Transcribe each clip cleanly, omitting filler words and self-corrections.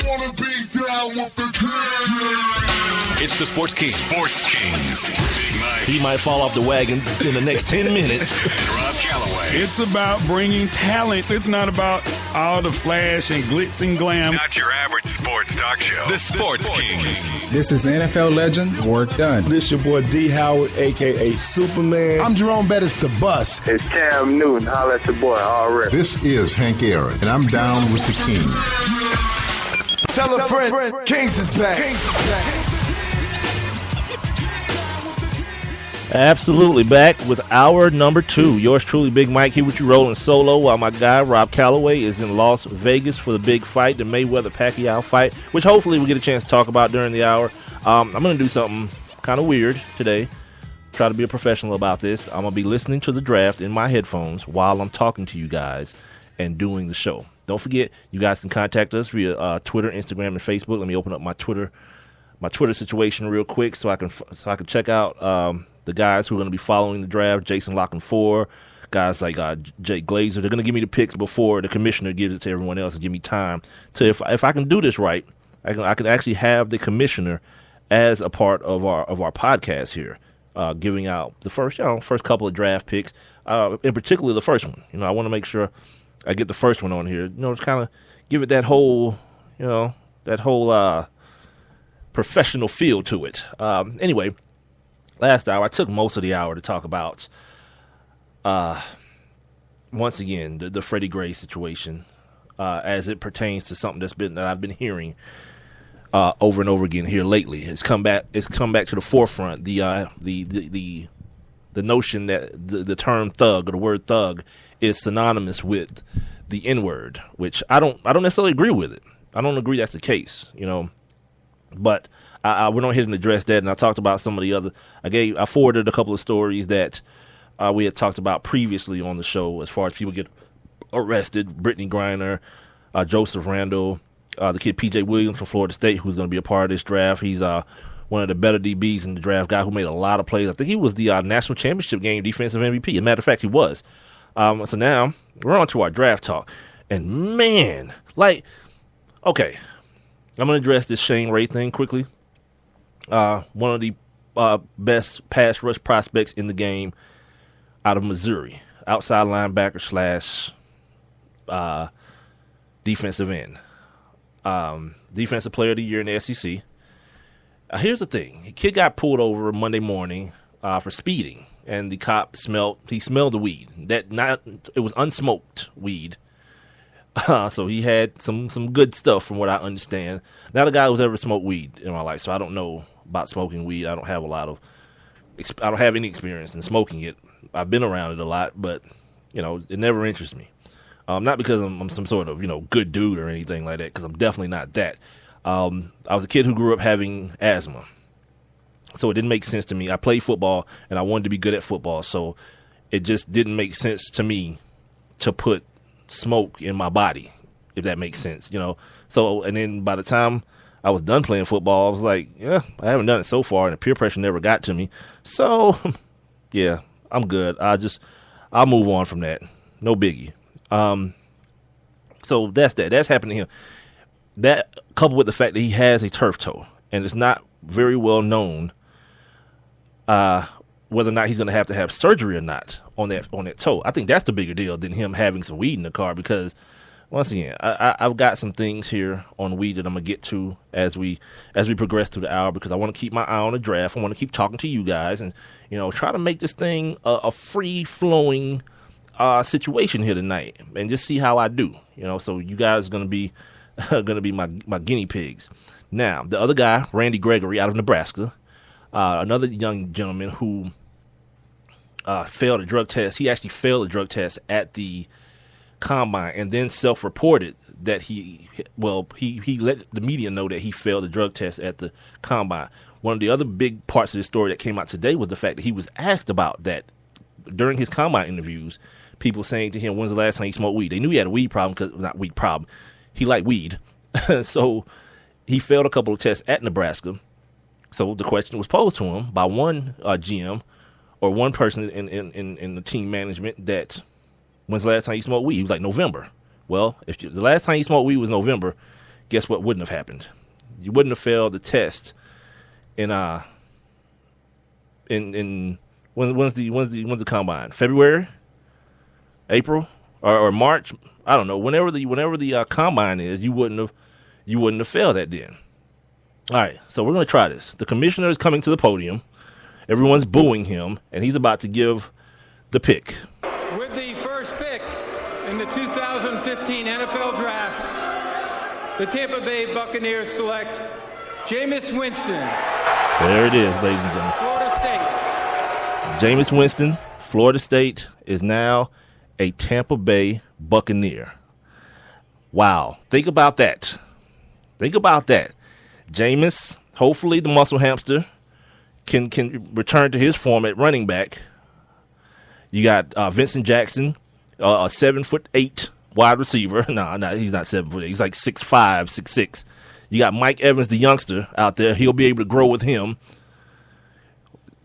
wanna be down with the king. It's the Sports Kings. Sports Kings. Big Mike. He might fall off the wagon in the next 10 minutes. And Rob Calloway. It's about bringing talent. It's not about all the flash and glitz and glam. Not your average sports talk show. The Sports Kings. This is NFL legend, Work Done. This your boy D. Howard, a.k.a. Superman. I'm Jerome Bettis, the bus. It's Cam Newton. Holla at your boy, already. This is Hank Aaron, and I'm down with the King. Tell a friend, Kings is back. Absolutely back with hour number 2. Yours truly, Big Mike, here with you rolling solo while my guy Rob Calloway is in Las Vegas for the big fight, the Mayweather-Pacquiao fight, which hopefully we'll get a chance to talk about during the hour. I'm going to do something kind of weird today. Try to be a professional about this. I'm going to be listening to the draft in my headphones while I'm talking to you guys and doing the show. Don't forget, you guys can contact us via Twitter, Instagram, and Facebook. Let me open up my Twitter situation real quick so I can check out the guys who are going to be following the draft. Jason Locken 4, guys like Jake Glazer. They're going to give me the picks before the commissioner gives it to everyone else and give me time to, if I can do this right, I can actually have the commissioner as a part of our podcast here, giving out the first couple of draft picks, in particular the first one. I want to make sure I get the first one on here. To kind of give it that whole professional feel to it. Anyway, last hour I took most of the hour to talk about once again the Freddie Gray situation as it pertains to something that I've been hearing over and over again here lately. It's come back to the forefront. The notion that the term thug or the word thug is synonymous with the N-word, which I don't necessarily agree with it. I don't agree that's the case, But I went on ahead and addressed that, and I talked about some of the other. I forwarded a couple of stories that we had talked about previously on the show, as far as people get arrested. Brittany Griner, Joseph Randall, the kid P.J. Williams from Florida State, who's going to be a part of this draft. He's one of the better DBs in the draft, guy who made a lot of plays. I think he was the national championship game defensive MVP. As a matter of fact, he was. So now we're on to our draft talk. And man, okay, I'm going to address this Shane Ray thing quickly. One of the best pass rush prospects in the game out of Missouri, outside linebacker / defensive end. Defensive player of the year in the SEC. Here's the thing. The kid got pulled over Monday morning for speeding, and the cop smelled the weed. It was unsmoked weed. So he had some good stuff from what I understand. Not a guy who's ever smoked weed in my life, so I don't know about smoking weed. I don't have any experience in smoking it. I've been around it a lot, but it never interests me. Not because I'm some sort of good dude or anything like that, because I'm definitely not that. I was a kid who grew up having asthma, so it didn't make sense to me. I played football, and I wanted to be good at football, so it just didn't make sense to me to put smoke in my body, if that makes sense, So, and then by the time I was done playing football, I was like, yeah, I haven't done it so far, and the peer pressure never got to me. So, yeah, I'm good. I'll move on from that. No biggie. So that's that. That's happened to him. That coupled with the fact that he has a turf toe, and it's not very well known whether or not he's going to have surgery or not on that toe. I think that's the bigger deal than him having some weed in the car, because once again, I've got some things here on weed that I'm going to get to as we progress through the hour, because I want to keep my eye on the draft. I want to keep talking to you guys and, try to make this thing a free-flowing situation here tonight and just see how I do. So you guys are going to be my guinea pigs. Now, the other guy, Randy Gregory out of Nebraska, another young gentleman who failed a drug test. He actually failed a drug test at the combine and then self-reported that he let the media know that he failed the drug test at the combine. One of the other big parts of the story that came out today was the fact that he was asked about that during his combine interviews. People saying to him, when's the last time he smoked weed? They knew he had a weed problem, not weed problem. He liked weed. So he failed a couple of tests at Nebraska. So the question was posed to him by one GM or one person in the team management that, when's the last time you smoked weed? He was like, November. Well, if the last time you smoked weed was November, guess what wouldn't have happened? You wouldn't have failed the test in when's the combine? February, April, or March? I don't know. Whenever the combine is, you wouldn't have failed that then. All right, so we're going to try this. The commissioner is coming to the podium. Everyone's booing him, and he's about to give the pick. With the first pick in the 2015 NFL Draft, the Tampa Bay Buccaneers select Jameis Winston. There it is, ladies and gentlemen. Florida State. Jameis Winston, Florida State, is now a Tampa Bay Buccaneer. Wow. Think about that. Jameis, hopefully the muscle hamster, can return to his form at running back. You got Vincent Jackson, a 7'8" wide receiver. No, he's not 7'8". He's like 6'5", 6'6". You got Mike Evans, the youngster, out there. He'll be able to grow with him.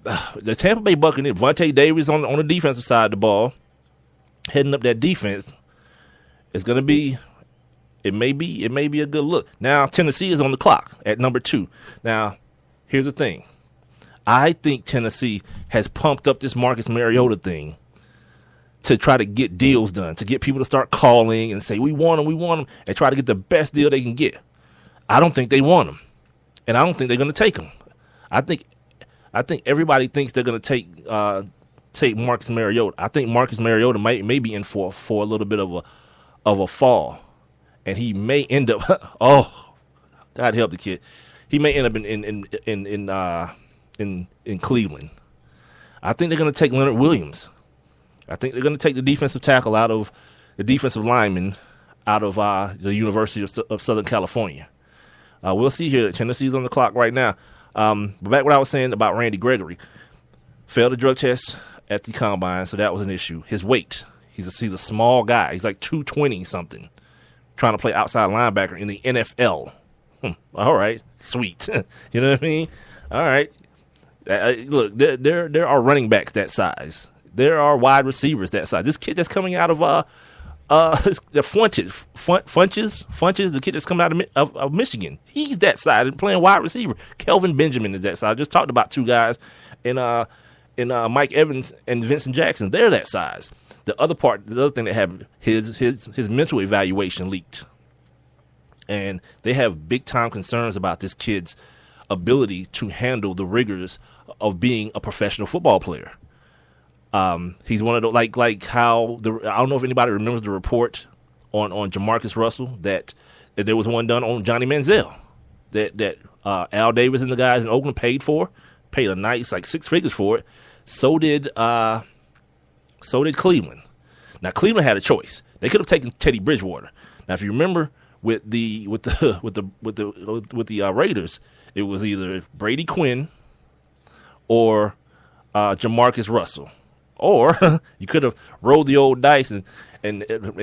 The Tampa Bay Buccaneers, Vontae Davis on the defensive side of the ball, heading up that defense, is going to be. It may be a good look. Now Tennessee is on the clock at number 2. Now, here's the thing. I think Tennessee has pumped up this Marcus Mariota thing to try to get deals done, to get people to start calling and say, we want him, and try to get the best deal they can get. I don't think they want him, and I don't think they're going to take him. I think everybody thinks they're going to take Marcus Mariota. I think Marcus Mariota may be in for a little bit of a fall, and he may end up. Oh, God help the kid. He may end up in Cleveland. I think they're going to take Leonard Williams. I think they're going to take the defensive tackle out of the defensive lineman out of the University of Southern California. We'll see here. Tennessee's on the clock right now. But back what I was saying about Randy Gregory. Failed the drug test at the combine, so that was an issue. His weight. He's a small guy. He's like 220 something, trying to play outside linebacker in the NFL. All right, sweet. You know what I mean? All right. Look, there are running backs that size. There are wide receivers that size. This kid that's coming out of Funches, the kid that's coming out of Michigan, he's that size and playing wide receiver. Kelvin Benjamin is that size. I just talked about two guys in Mike Evans and Vincent Jackson. They're that size. The other thing that happened, his mental evaluation leaked, and they have big time concerns about this kid's ability to handle the rigors of being a professional football player. He's one of the like how I don't know if anybody remembers the report on Jamarcus Russell that there was one done on Johnny Manziel that Al Davis and the guys in Oakland paid a nice like 6 figures for it. So did Cleveland. Now Cleveland had a choice. They could have taken Teddy Bridgewater. Now if you remember with the Raiders, it was either Brady Quinn or Jamarcus Russell. Or you could have rolled the old dice and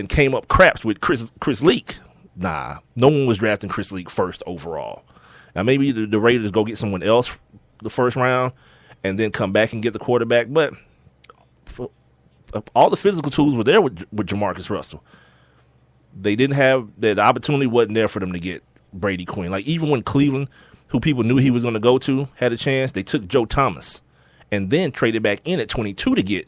came up craps with Chris Leak. Nah, no one was drafting Chris Leak first overall. Now maybe the Raiders go get someone else the first round and then come back and get the quarterback. But all the physical tools were there with Jamarcus Russell. They didn't have the opportunity wasn't there for them to get Brady Quinn. Like even when Cleveland, who people knew he was going to go to, had a chance, they took Joe Thomas. And then traded back in at 22 to get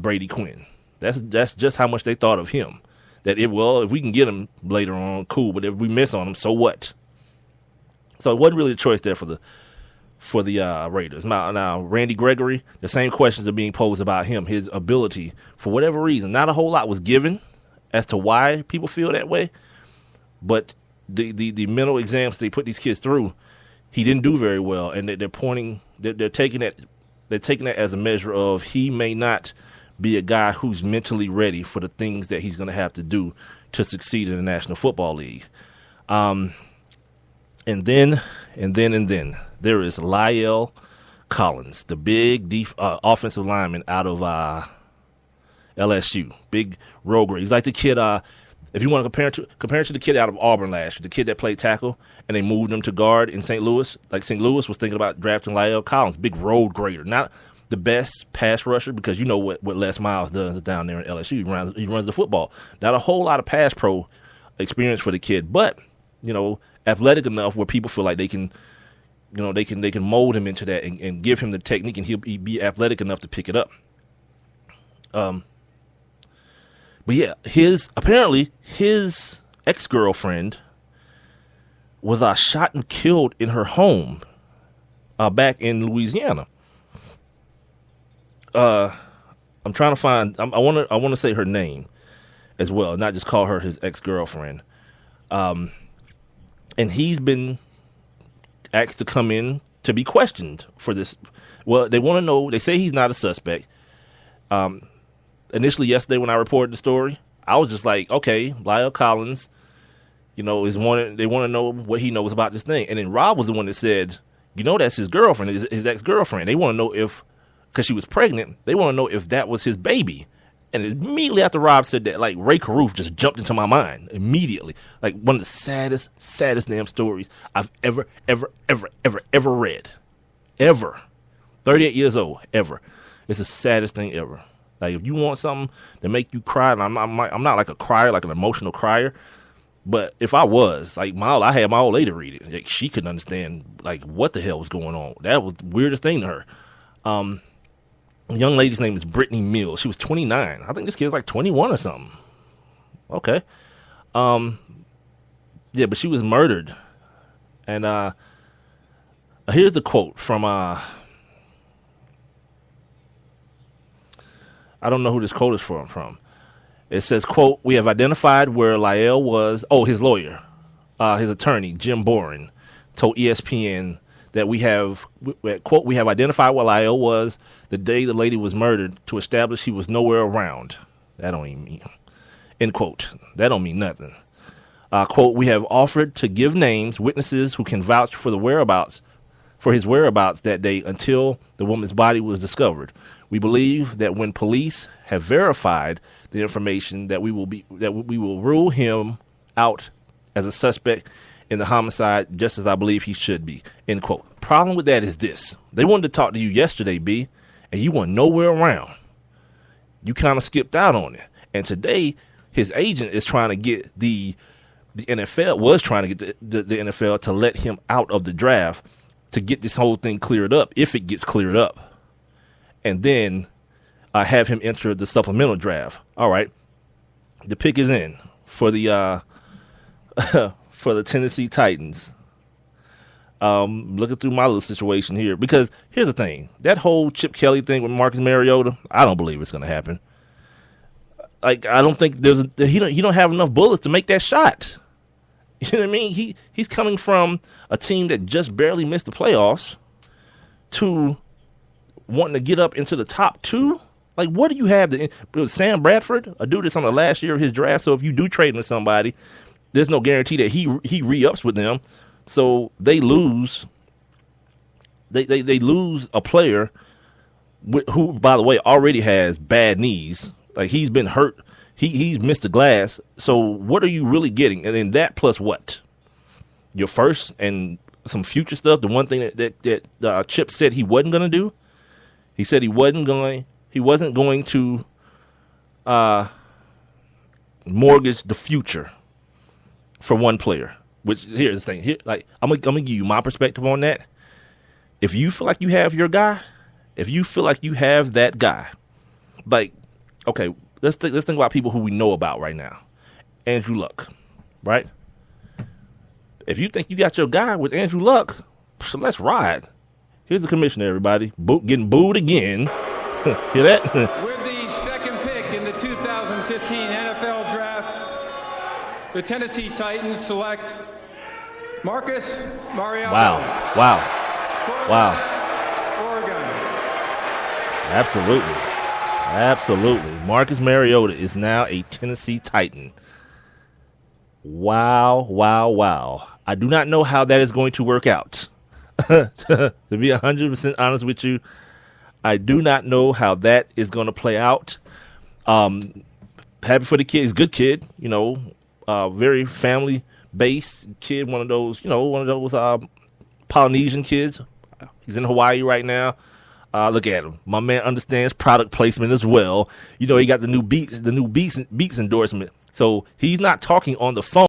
Brady Quinn. That's just how much they thought of him. That if we can get him later on, cool. But if we miss on him, so what? So it wasn't really a choice there for the Raiders. Now Randy Gregory, the same questions are being posed about him. His ability, for whatever reason, not a whole lot was given as to why people feel that way. But the mental exams they put these kids through, he didn't do very well, and they're taking it as a measure of he may not be a guy who's mentally ready for the things that he's going to have to do to succeed in the National Football League. And then there is La'el Collins, the big offensive lineman out of LSU, big road grade. He's like the kid. If you want to compare it to the kid out of Auburn last year, the kid that played tackle, and they moved him to guard in St. Louis. Like St. Louis was thinking about drafting La'el Collins, big road grader, not the best pass rusher because you know what Les Miles does down there in LSU. He runs the football. Not a whole lot of pass pro experience for the kid, but athletic enough where people feel like they can, they can mold him into that and give him the technique, and he'll be athletic enough to pick it up. But yeah, apparently his ex-girlfriend was shot and killed in her home back in Louisiana. I'm trying to find. I want to say her name as well, not just call her his ex-girlfriend. And he's been asked to come in to be questioned for this. Well, they want to know. They say he's not a suspect. Initially, yesterday when I reported the story, I was just like, okay, La'el Collins, they want to know what he knows about this thing. And then Rob was the one that said, that's his girlfriend, his ex-girlfriend. They want to know because she was pregnant, they want to know if that was his baby. And immediately after Rob said that, like, Ray Caruth just jumped into my mind immediately. Like, one of the saddest damn stories I've ever read. Ever. 38 years old, ever. It's the saddest thing ever. Like, if you want something to make you cry, and I'm not like a crier, like an emotional crier, but if I was, like, I had my old lady read it. Like, she couldn't understand, like, what the hell was going on. That was the weirdest thing to her. The young lady's name is Brittany Mills. She was 29. I think this kid's like 21 or something. Okay. Yeah, but she was murdered. And here's the quote from I don't know who this quote is from. It says, quote, "We have identified where La'el was." Oh, his lawyer, his attorney, Jim Boren, told ESPN that we have, quote, "We have identified where La'el was the day the lady was murdered to establish he was nowhere around." That don't even mean, end quote. That don't mean nothing. Quote, "We have offered to give names, witnesses who can vouch for his whereabouts that day until the woman's body was discovered. We believe that when police have verified the information that we will rule him out as a suspect in the homicide, just as I believe he should be," end quote. Problem with that is this. They wanted to talk to you yesterday, B, and you weren't nowhere around. You kind of skipped out on it. And today, his agent is trying to get the NFL, was trying to get the NFL to let him out of the draft to get this whole thing cleared up, if it gets cleared up. And then have him enter the supplemental draft. All right. The pick is in for the for the Tennessee Titans. Looking through my little situation here, because here's the thing. That whole Chip Kelly thing with Marcus Mariota, I don't believe it's going to happen. Like, I don't think he don't have enough bullets to make that shot. You know what I mean? He's coming from a team that just barely missed the playoffs to wanting to get up into the top two. Like, what do you have? Sam Bradford, a dude that's on the last year of his draft. So if you do trade with somebody, there's no guarantee that he re-ups with them. So they lose. They lose a player who, by the way, already has bad knees. Like, he's been hurt. He's missed the glass. So what are you really getting? And then that plus what? Your first and some future stuff. The one thing that Chip said he wasn't going to do. He said he wasn't going to mortgage the future for one player. Which, here's the thing. Like, I'm gonna give you my perspective on that. If you feel like you have your guy, if you feel like you have that guy, like, okay, let's think about people who we know about right now. Andrew Luck, right? If you think you got your guy with Andrew Luck, so let's ride. Here's the commissioner, everybody. Getting booed again. Hear that? With the second pick in the 2015 NFL Draft, the Tennessee Titans select Marcus Mariota. Wow. Oregon. Absolutely. Marcus Mariota is now a Tennessee Titan. Wow. I do not know how that is going to work out. To be 100% honest with you, I do not know how that is going to play out. Happy for the kid. He's a good kid, very family-based kid, one of those Polynesian kids. He's in Hawaii right now. Look at him. My man understands product placement as well. He got the new Beats endorsement. So he's not talking on the phone.